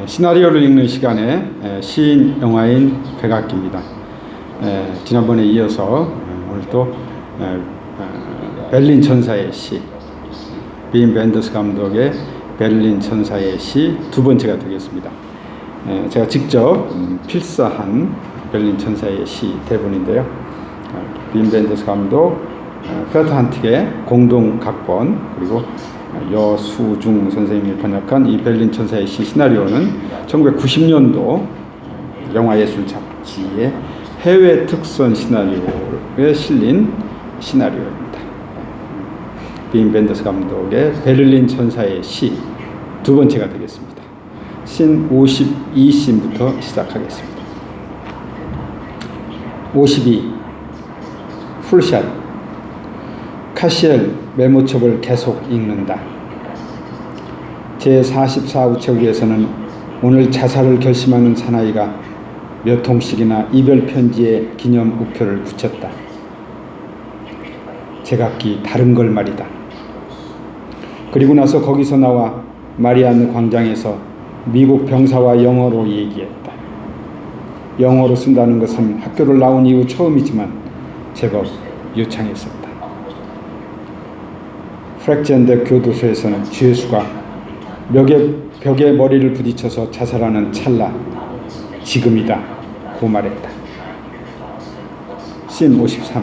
시나리오를 읽는 시간에 시인 영화인 백악기입니다. 지난번에 이어서 오늘 또 베를린 천사의 시, 빈 벤더스 감독의 베를린 천사의 시 두 번째가 되겠습니다. 제가 직접 필사한 베를린 천사의 시 대본인데요. 빈 벤더스 감독, 페터 한틱의 공동 각본, 그리고 여수중 선생님이 번역한 이 베를린 천사의 시 시나리오는 1990년도 영화예술 잡지의 해외 특선 시나리오에 실린 시나리오입니다. 빈 벤더스 감독의 베를린 천사의 시 두 번째가 되겠습니다. 신 52씬부터 시작하겠습니다. 52. 풀샷. 카시엘 메모첩을 계속 읽는다. 제44 우체국에서는 오늘 자살을 결심하는 사나이가 몇 통씩이나 이별 편지에 기념 우표를 붙였다. 제각기 다른 걸 말이다. 그리고 나서 거기서 나와 마리안느 광장에서 미국 병사와 영어로 얘기했다. 영어로 쓴다는 것은 학교를 나온 이후 처음이지만 제법 유창했었다. 프랙젠대 교도소에서는 죄수가 벽에 머리를 부딪혀서 자살하는 찰나 지금이다 고 말했다. 씬 53.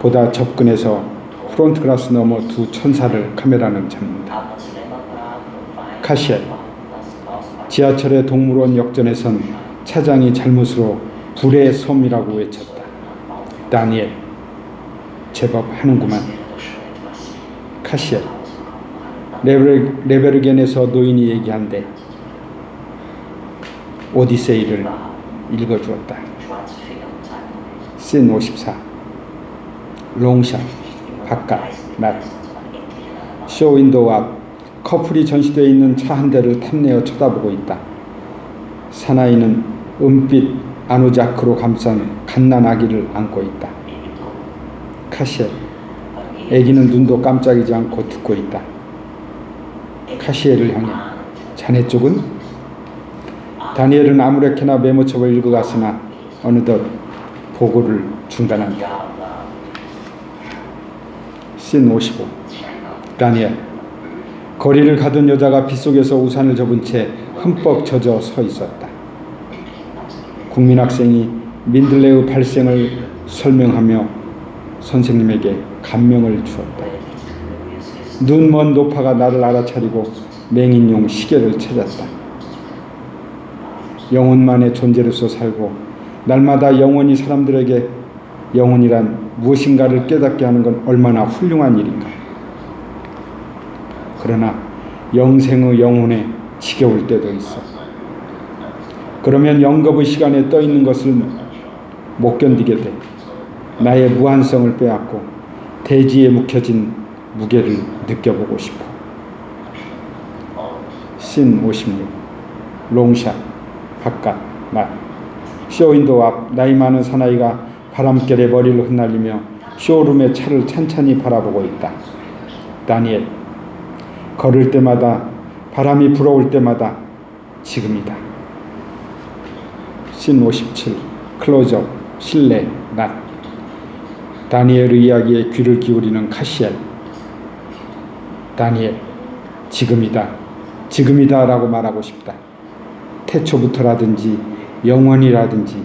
보다 접근해서 프론트 글라스 너머 두 천사를 카메라는 잡는다. 카시엘. 지하철의 동물원 역전에선 차장이 잘못으로 불의 섬이라고 외쳤다. 다니엘. 제법 하는구만. 카시엘. 레베르겐에서 노인이 얘기한대. 오디세이를 읽어주었다. 씬 54. 롱샷. 바깥. 낮. 쇼윈도우 앞. 커플이 전시되어 있는 차 한 대를 탐내어 쳐다보고 있다. 사나이는 은빛 아누자크로 감싼 갓난아기를 안고 있다. 카시엘. 아기는 눈도 깜짝이지 않고 듣고 있다. 카시엘을 향해. 자네 쪽은? 다니엘은 아무렇게나 메모첩을 읽어갔으나 어느덧 보고를 중단한다. 씬 55. 다니엘. 거리를 가던 여자가 빗속에서 우산을 접은 채 흠뻑 젖어 서 있었다. 국민학생이 민들레의 발생을 설명하며 선생님에게 감명을 주었다. 눈먼 노파가 나를 알아차리고 맹인용 시계를 찾았다. 영혼만의 존재로서 살고 날마다 영원히 사람들에게 영혼이란 무엇인가를 깨닫게 하는 건 얼마나 훌륭한 일인가. 그러나 영생의 영혼에 지겨울 때도 있어. 그러면 영겁의 시간에 떠 있는 것을 못 견디게 돼. 나의 무한성을 빼앗고 대지에 묵혀진 무게를 느껴보고 싶어. 씬 56. 롱샷. 바깥. 낮. 쇼윈도우 앞. 나이 많은 사나이가 바람결에 머리를 흩날리며 쇼룸의 차를 찬찬히 바라보고 있다. 다니엘. 걸을 때마다 바람이 불어올 때마다 지금이다. 씬 57. 클로즈업. 실내. 낮. 다니엘의 이야기에 귀를 기울이는 카시엘. 다니엘. 지금이다. 지금이다 라고 말하고 싶다. 태초부터라든지 영원이라든지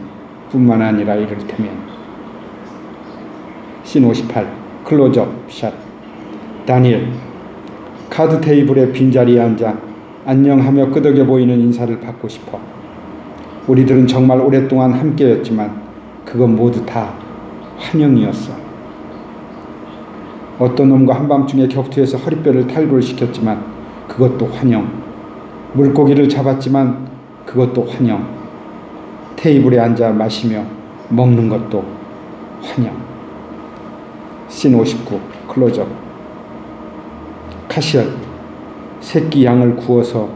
뿐만 아니라 이를테면. 씬 58. 클로즈업 샷. 다니엘. 카드 테이블의 빈자리에 앉아 안녕하며 끄덕여 보이는 인사를 받고 싶어. 우리들은 정말 오랫동안 함께였지만 그건 모두 다 환영이었어. 어떤 놈과 한밤중에 격투에서 허리뼈를 탈골시켰지만 그것도 환영. 물고기를 잡았지만 그것도 환영. 테이블에 앉아 마시며 먹는 것도 환영. 씬 59. 클로즈업. 카시엘. 새끼 양을 구워서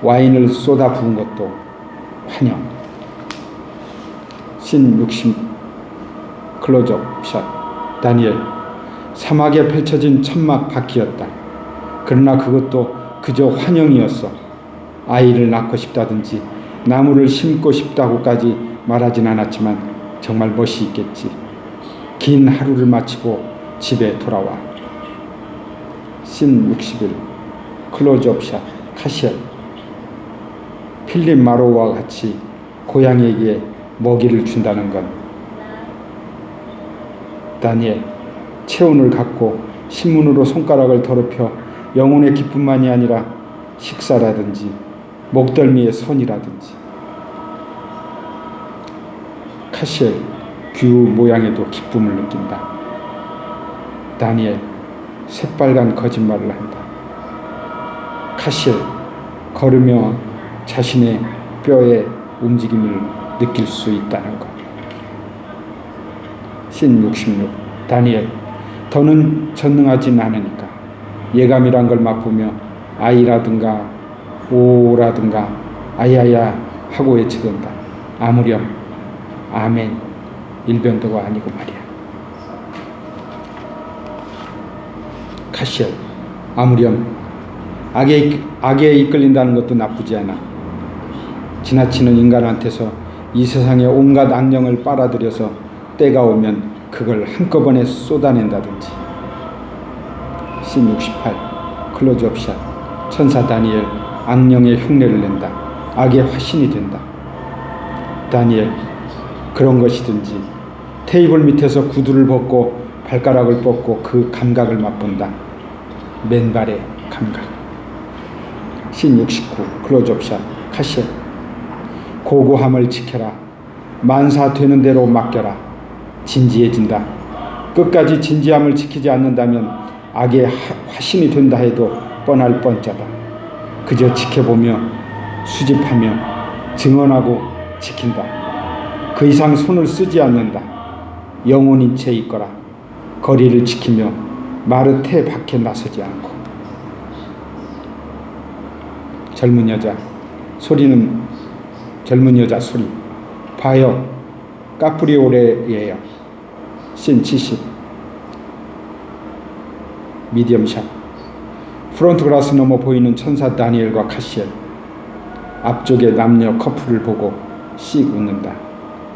와인을 쏟아 부은 것도 환영. 씬 60. 클로즈업 샷. 다니엘. 사막에 펼쳐진 천막 바퀴였다. 그러나 그것도 그저 환영이었어. 아이를 낳고 싶다든지 나무를 심고 싶다고까지 말하진 않았지만 정말 멋이 있겠지. 긴 하루를 마치고 집에 돌아와. 씬 61 클로즈업샷 카시엘. 필립 마로우와 같이 고양이에게 먹이를 준다는 건 다니엘 체온을 갖고 신문으로 손가락을 더럽혀 영혼의 기쁨만이 아니라 식사라든지 목덜미의 선이라든지 카시엘 규 모양에도 기쁨을 느낀다. 다니엘 새빨간 거짓말을 한다. 카시엘 걸으며 자신의 뼈의 움직임을 느낄 수 있다는 것. 씬 66 다니엘 더는 전능하진 않으니까 예감이란 걸 맛보며 아이라든가 오라든가 아야야 하고 외치던다. 아무렴 아멘 일변도가 아니고 말이야. 카시엘 아무렴 악에 이끌린다는 것도 나쁘지 않아. 지나치는 인간한테서 이 세상의 온갖 악령을 빨아들여서 때가 오면 그걸 한꺼번에 쏟아낸다든지. 씬 68 클로즈업샷 천사 다니엘 악령의 흉내를 낸다. 악의 화신이 된다. 다니엘 그런 것이든지 테이블 밑에서 구두를 벗고 발가락을 뻗고 그 감각을 맛본다. 맨발의 감각. 씬 69 클로즈업샷 카시엘 고고함을 지켜라. 만사 되는 대로 맡겨라. 진지해진다. 끝까지 진지함을 지키지 않는다면 악의 화신이 된다 해도 뻔할 뻔짜다. 그저 지켜보며 수집하며 증언하고 지킨다. 그 이상 손을 쓰지 않는다. 영혼인 채 있거라. 거리를 지키며 마르테 밖에 나서지 않고. 젊은 여자 소리 봐요. 까프리오레예요. 씬 70 미디엄샷 프론트 글라스 너머 보이는 천사 다니엘과 카시엘. 앞쪽에 남녀 커플을 보고 씩 웃는다.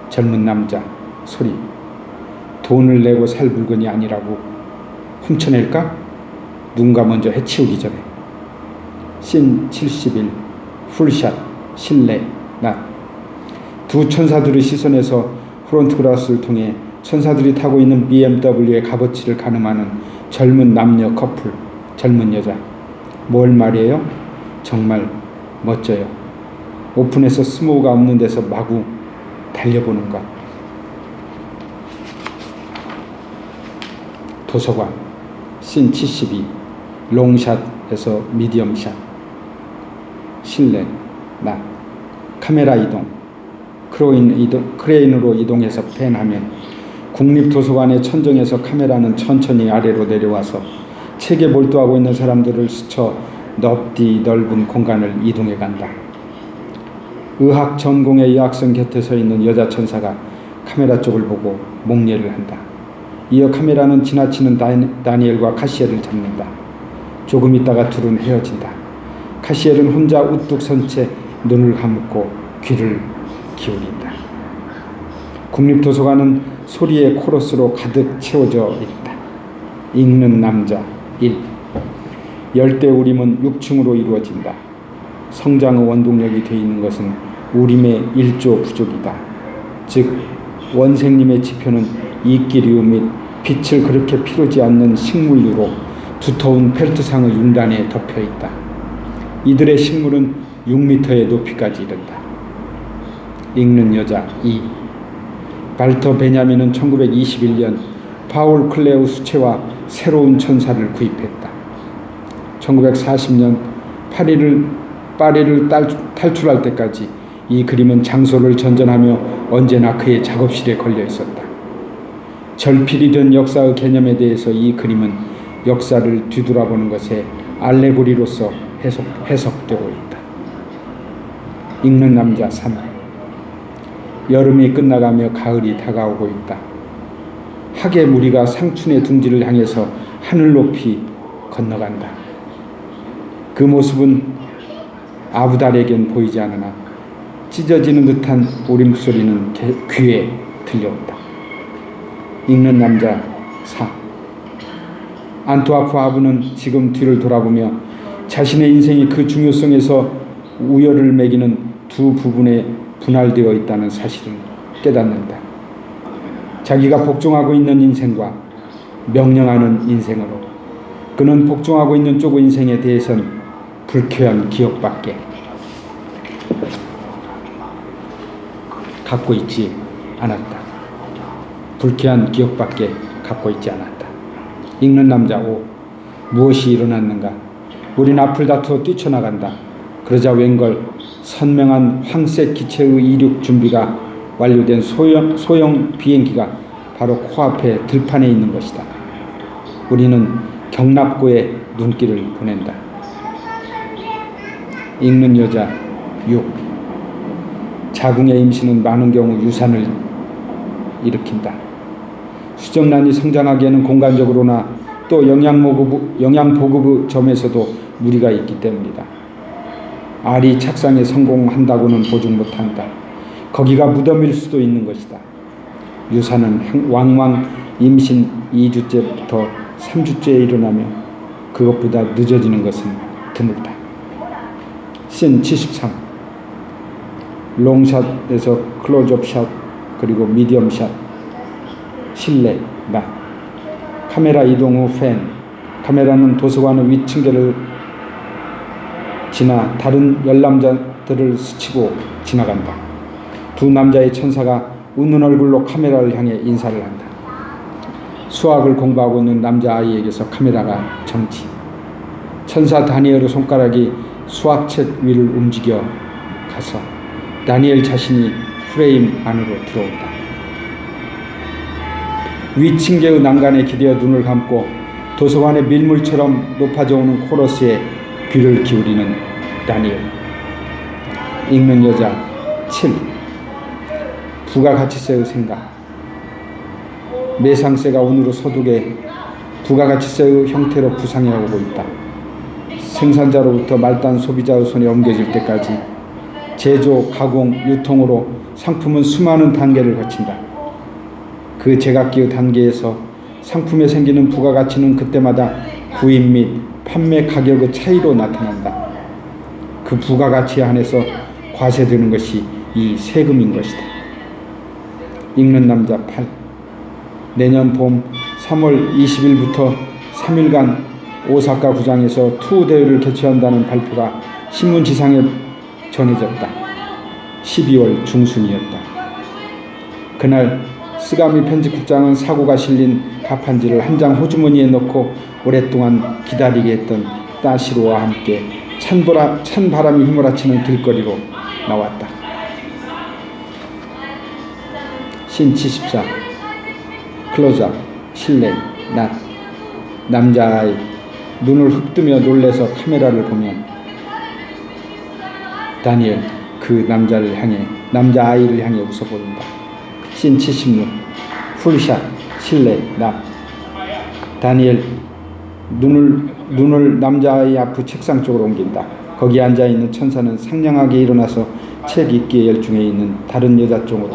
젊은 남자 소리 돈을 내고 살 물건이 아니라고 훔쳐낼까? 누군가 먼저 해치우기 전에. 씬 71 풀샷 실내 낮. 두 천사들의 시선에서 프론트 글라스를 통해 천사들이 타고 있는 BMW의 값어치를 가늠하는 젊은 남녀 커플, 젊은 여자. 뭘 말이에요? 정말 멋져요. 오픈해서 스모우가 없는 데서 마구 달려보는 것. 도서관 씬 72 롱샷에서 미디엄샷 실내 낮. 카메라 이동 크레인으로 이동해서 팬하면 국립도서관의 천정에서 카메라는 천천히 아래로 내려와서 책에 몰두하고 있는 사람들을 스쳐 넓디 넓은 공간을 이동해 간다. 의학 전공의 여학생 곁에 서 있는 여자 천사가 카메라 쪽을 보고 목례를 한다. 이어 카메라는 지나치는 다니엘과 카시엘을 잡는다. 조금 있다가 둘은 헤어진다. 카시엘은 혼자 우뚝 선 채 눈을 감고 귀를 기울인다. 국립도서관은 소리의 코러스로 가득 채워져 있다. 읽는 남자 1 열대 우림은 6층으로 이루어진다. 성장의 원동력이 되어 있는 것은 우림의 1조 부족이다. 즉 원생님의 지표는 이끼류 및 빛을 그렇게 필요지 않는 식물류로 두터운 펠트상의 융단에 덮여 있다. 이들의 식물은 6m의 높이까지 이른다. 읽는 여자 2 발터 베냐민은 1921년 파울 클레우 수체와 새로운 천사를 구입했다. 1940년 파리를 탈출할 때까지 이 그림은 장소를 전전하며 언제나 그의 작업실에 걸려 있었다. 절필이 된 역사의 개념에 대해서 이 그림은 역사를 뒤돌아보는 것에 알레고리로서 해석되고 있다. 읽는 남자 3 여름이 끝나가며 가을이 다가오고 있다. 학의 무리가 상춘의 둥지를 향해서 하늘 높이 건너간다. 그 모습은 아부달에겐 보이지 않으나 찢어지는 듯한 우리 목소리는 귀에 들려온다. 읽는 남자 4. 안투아프 아부는 지금 뒤를 돌아보며 자신의 인생이 그 중요성에서 우열을 매기는 두 부분에 분할되어 있다는 사실을 깨닫는다. 자기가 복종하고 있는 인생과 명령하는 인생으로 그는 복종하고 있는 쪽 인생에 대해선 불쾌한 기억밖에 갖고 있지 않았다. 불쾌한 기억밖에 갖고 있지 않았다. 읽는 남자 5. 무엇이 일어났는가? 우린 앞을 다투어 뛰쳐나간다. 그러자 웬걸 선명한 황색 기체의 이륙 준비가 완료된 소형 비행기가 바로 코앞에 들판에 있는 것이다. 우리는 경납고에 눈길을 보낸다. 읽는 여자 6. 자궁의 임신은 많은 경우 유산을 일으킨다. 수정란이 성장하기에는 공간적으로나 또 영양보급 점에서도 무리가 있기 때문이다. 알이 착상에 성공한다고는 보증 못한다. 거기가 무덤일 수도 있는 것이다. 유산은 왕왕 임신 2주째부터 3주째에 일어나며 그것보다 늦어지는 것은 드물다. 씬 73. 롱샷에서 클로즈업샷 그리고 미디엄샷 실내 낮 카메라 이동 후 팬 카메라는 도서관의 윗층계를 지나 다른 열남자들을 스치고 지나간다. 두 남자의 천사가 웃는 얼굴로 카메라를 향해 인사를 한다. 수학을 공부하고 있는 남자아이에게서 카메라가 정지. 천사 다니엘의 손가락이 수학책 위를 움직여 가서 다니엘 자신이 프레임 안으로 들어온다. 위층계의 난간에 기대어 눈을 감고 도서관의 밀물처럼 높아져 오는 코러스에 귀를 기울이는 다니엘. 읽는 여자 7. 부가가치세의 생각. 매상세가 오늘의 소득의 부가가치세의 형태로 부상해 오고 있다. 생산자로부터 말단 소비자의 손에 옮겨질 때까지 제조, 가공, 유통으로 상품은 수많은 단계를 거친다. 그 제각기의 단계에서 상품에 생기는 부가가치는 그때마다 구입 및 판매 가격의 차이로 나타난다. 그 부가가치에 한해서 과세되는 것이 이 세금인 것이다. 읽는 남자 8. 내년 봄 3월 20일부터 3일간 오사카 구장에서 투어 대회를 개최한다는 발표가 신문지상에 전해졌다. 12월 중순이었다. 그날 스가미 편집국장은 사고가 실린 가판지를 한 장 호주머니에 넣고 오랫동안 기다리게 했던 따시로와 함께 찬 바람이 휘몰아치는 길거리로 나왔다. 씬 74. 클로즈업 실내 낮 남자아이 눈을 흡뜨며 놀래서 카메라를 보면 다니엘 그 남자아이를 향해 웃어보인다. 씬 76. 풀샷 실내 낮 다니엘 눈을 남자아이 앞의 책상 쪽으로 옮긴다. 거기 앉아있는 천사는 상냥하게 일어나서 책 읽기에 열중해 있는 다른 여자 쪽으로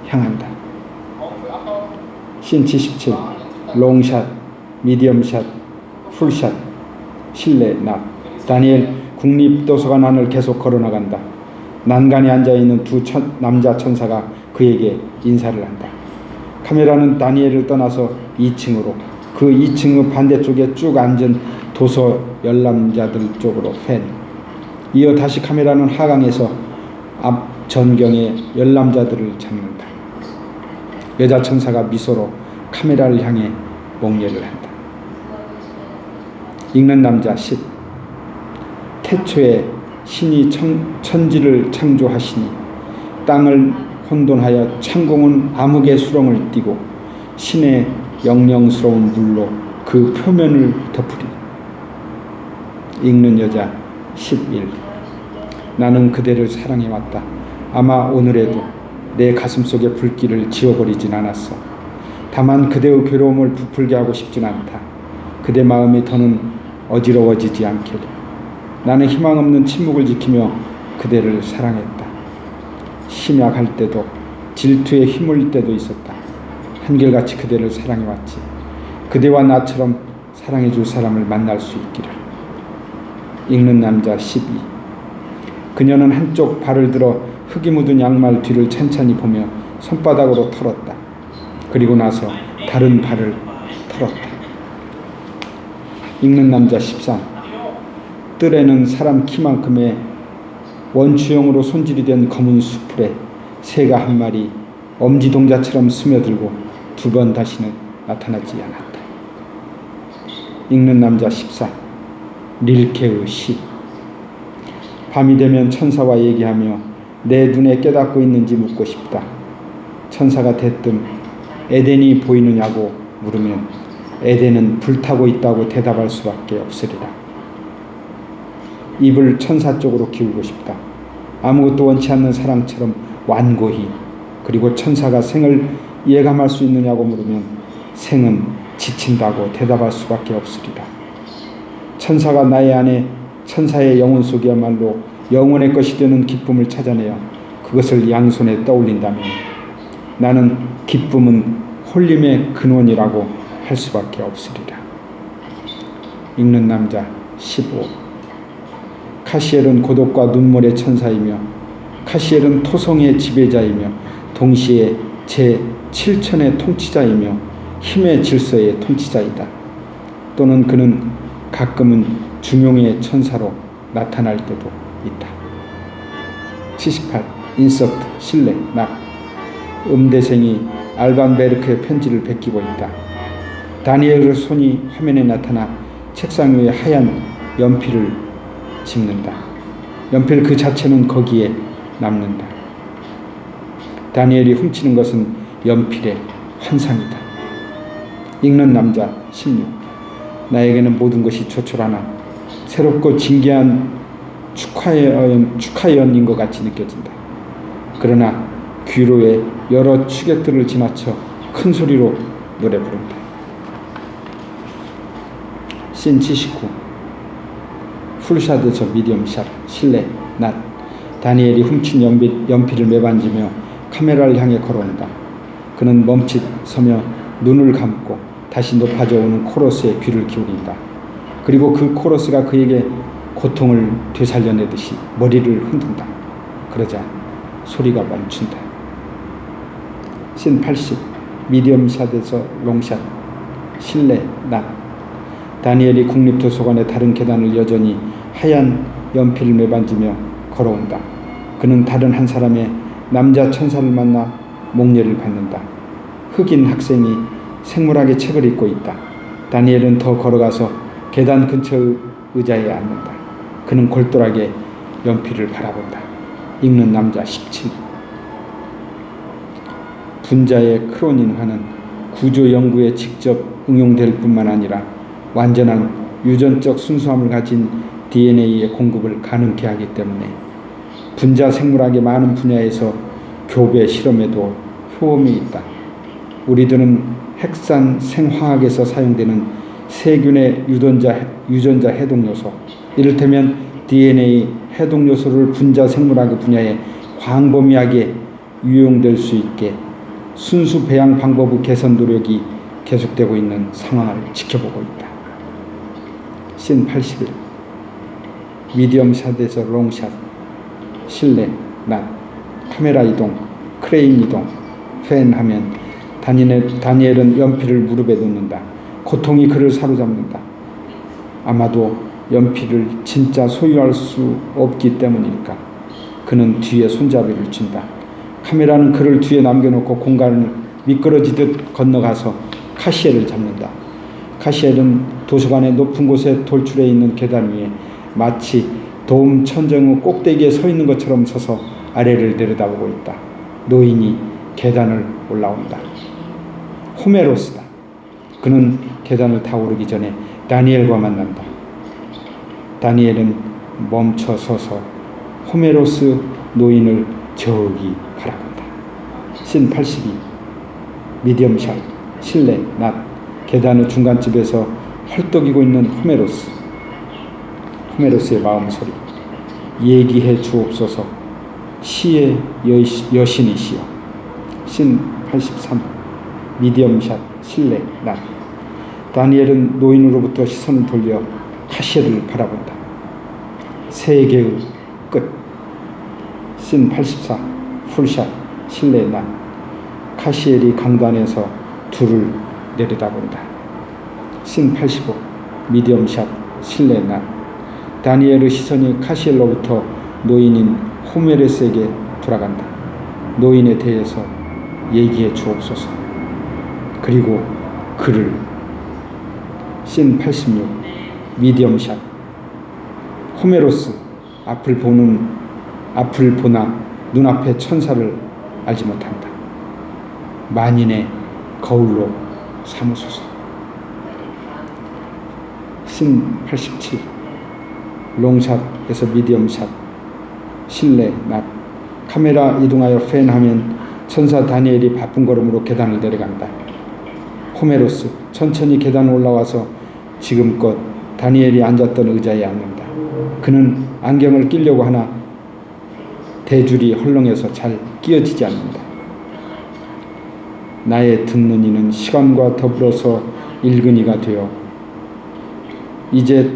향한다. 씬 77. 롱샷, 미디엄샷, 풀샷, 실내 낮 다니엘 국립도서관 안을 계속 걸어나간다. 난간에 앉아있는 두 남자 천사가 그에게 인사를 한다. 카메라는 다니엘을 떠나서 2층으로 그 2층의 반대쪽에 쭉 앉은 도서 열남자들 쪽으로 팬. 이어 다시 카메라는 하강에서 앞 전경의 열남자들을 잡는다. 여자 천사가 미소로 카메라를 향해 목례를 한다. 읽는 남자 10. 태초에 신이 천지를 창조하시니 땅을 혼돈하여 창공은 암흑의 수렁을 띠고 신의 영영스러운 물로 그 표면을 덮으리. 읽는 여자 11. 나는 그대를 사랑해왔다. 아마 오늘에도 내 가슴속의 불길을 지워버리진 않았어. 다만 그대의 괴로움을 부풀게 하고 싶진 않다. 그대 마음이 더는 어지러워지지 않게도. 나는 희망 없는 침묵을 지키며 그대를 사랑했다. 심약할 때도 질투에 휘몰릴 때도 있었다. 한결같이 그대를 사랑해왔지. 그대와 나처럼 사랑해줄 사람을 만날 수 있기를. 읽는 남자 12. 그녀는 한쪽 발을 들어 흙이 묻은 양말 뒤를 찬찬히 보며 손바닥으로 털었다. 그리고 나서 다른 발을 털었다. 읽는 남자 13. 뜰에는 사람 키만큼의 원추형으로 손질이 된 검은 수풀에 새가 한 마리 엄지동자처럼 스며들고 두 번 다시는 나타나지 않았다. 읽는 남자 14. 릴케의 시. 밤이 되면 천사와 얘기하며 내 눈에 깨닫고 있는지 묻고 싶다. 천사가 대뜸 에덴이 보이느냐고 물으면 에덴은 불타고 있다고 대답할 수밖에 없으리라. 입을 천사 쪽으로 기울고 싶다. 아무것도 원치 않는 사랑처럼 완고히. 그리고 천사가 생을 예감할 수 있느냐고 물으면 생은 지친다고 대답할 수밖에 없으리라. 천사가 나의 안에 천사의 영혼 속이야말로 영혼의 것이 되는 기쁨을 찾아내어 그것을 양손에 떠올린다면 나는 기쁨은 홀림의 근원이라고 할 수밖에 없으리라. 읽는 남자 15. 카시엘은 고독과 눈물의 천사이며 카시엘은 토성의 지배자이며 동시에 제7천의 통치자이며 힘의 질서의 통치자이다. 또는 그는 가끔은 중용의 천사로 나타날 때도 있다. 78. 인서트 실내 나. 음대생이 알반 베르크의 편지를 베끼고 있다. 다니엘의 손이 화면에 나타나 책상 위에 하얀 연필을 집는다. 연필 그 자체는 거기에 남는다. 다니엘이 훔치는 것은 연필의 환상이다. 읽는 남자 16. 나에게는 모든 것이 조촐하나 새롭고 진기한 축하연인 것 같이 느껴진다. 그러나 귀로의 여러 추격들을 지나쳐 큰 소리로 노래 부른다. 씬 79. 풀샷에서 미디엄샷 실내 낮. 다니엘이 훔친 연필을 매만지며 카메라를 향해 걸어온다. 그는 멈칫 서며 눈을 감고 다시 높아져 오는 코러스에 귀를 기울인다. 그리고 그 코러스가 그에게 고통을 되살려내듯이 머리를 흔든다. 그러자 소리가 멈춘다. 씬 80. 미디엄샷에서 롱샷 실내 낮. 다니엘이 국립도서관의 다른 계단을 여전히 하얀 연필을 매만지며 걸어온다. 그는 다른 한 사람의 남자 천사를 만나 목례를 받는다. 흑인 학생이 생물학의 책을 읽고 있다. 다니엘은 더 걸어가서 계단 근처의 의자에 앉는다. 그는 골똘하게 연필을 바라본다. 읽는 남자 17. 분자의 크로닌화는 구조 연구에 직접 응용될 뿐만 아니라 완전한 유전적 순수함을 가진 DNA의 공급을 가능케 하기 때문에 분자 생물학의 많은 분야에서 교배 실험에도 효험이 있다. 우리들은 핵산 생화학에서 사용되는 세균의 유전자 해독요소, 이를테면 DNA 해독요소를 분자 생물학 분야에 광범위하게 유용될 수 있게 순수 배양 방법의 개선 노력이 계속되고 있는 상황을 지켜보고 있다. 씬 81. 미디엄샷에서 롱샷 실내 낮. 카메라 이동, 크레인 이동, 팬 하면 다니엘은 연필을 무릎에 놓는다. 고통이 그를 사로잡는다. 아마도 연필을 진짜 소유할 수 없기 때문일까. 그는 뒤에 손잡이를 쥔다. 카메라는 그를 뒤에 남겨놓고 공간을 미끄러지듯 건너가서 카시엘을 잡는다. 카시엘은 도서관의 높은 곳에 돌출해 있는 계단 위에 마치 도움 천정의 꼭대기에 서 있는 것처럼 서서 아래를 내려다보고 있다. 노인이 계단을 올라온다. 호메로스다. 그는 계단을 타 오르기 전에 다니엘과 만난다. 다니엘은 멈춰 서서 호메로스 노인을 저기 바라본다. 씬 82. 미디엄샷 실내 낮. 계단의 중간쯤에서 헐떡이고 있는 호메로스. 호메로스의 마음 소리. 얘기해 주옵소서. 시의 여신이시여. 신 83. 미디엄샷 실내 난. 다니엘은 노인으로부터 시선을 돌려 카시엘을 바라본다. 세계의 끝. 신 84. 풀샷 실내 난. 카시엘이 강단에서 둘을 내려다본다. 신 85. 미디엄샷 실내 난. 다니엘의 시선이 카시엘로부터 노인인 호메로스에게 돌아간다. 노인에 대해서 얘기해 주옵소서. 그리고 그를. 씬 86. 미디엄샷. 호메로스 앞을 보나 눈앞의 천사를 알지 못한다. 만인의 거울로 삼으소서. 씬 87. 롱샷에서 미디엄샷 실내 낮. 카메라 이동하여 팬하면 천사 다니엘이 바쁜 걸음으로 계단을 내려간다. 호메로스 천천히 계단 올라와서 지금껏 다니엘이 앉았던 의자에 앉는다. 그는 안경을 끼려고 하나 대줄이 헐렁해서 잘 끼어지지 않는다. 나의 듣는 이는 시간과 더불어서 읽은 이가 되어 이제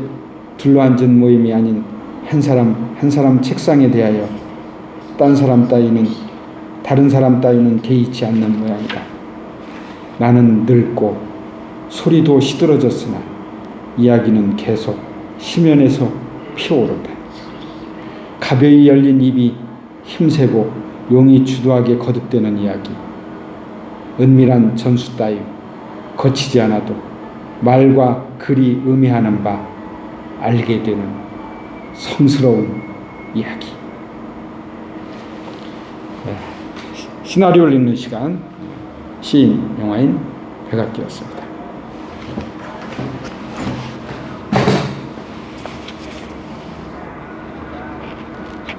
둘러앉은 모임이 아닌 한 사람 책상에 대하여 다른 사람 따위는 개의치 않는 모양이다. 나는 늙고 소리도 시들어졌으나 이야기는 계속 심연에서 피어오른다. 가벼이 열린 입이 힘세고 용이 주도하게 거듭되는 이야기. 은밀한 전수 따위 거치지 않아도 말과 글이 의미하는 바 알게 되는 성스러운 이야기. 시나리오를 읽는 시간, 시인, 영화인 백악기였습니다.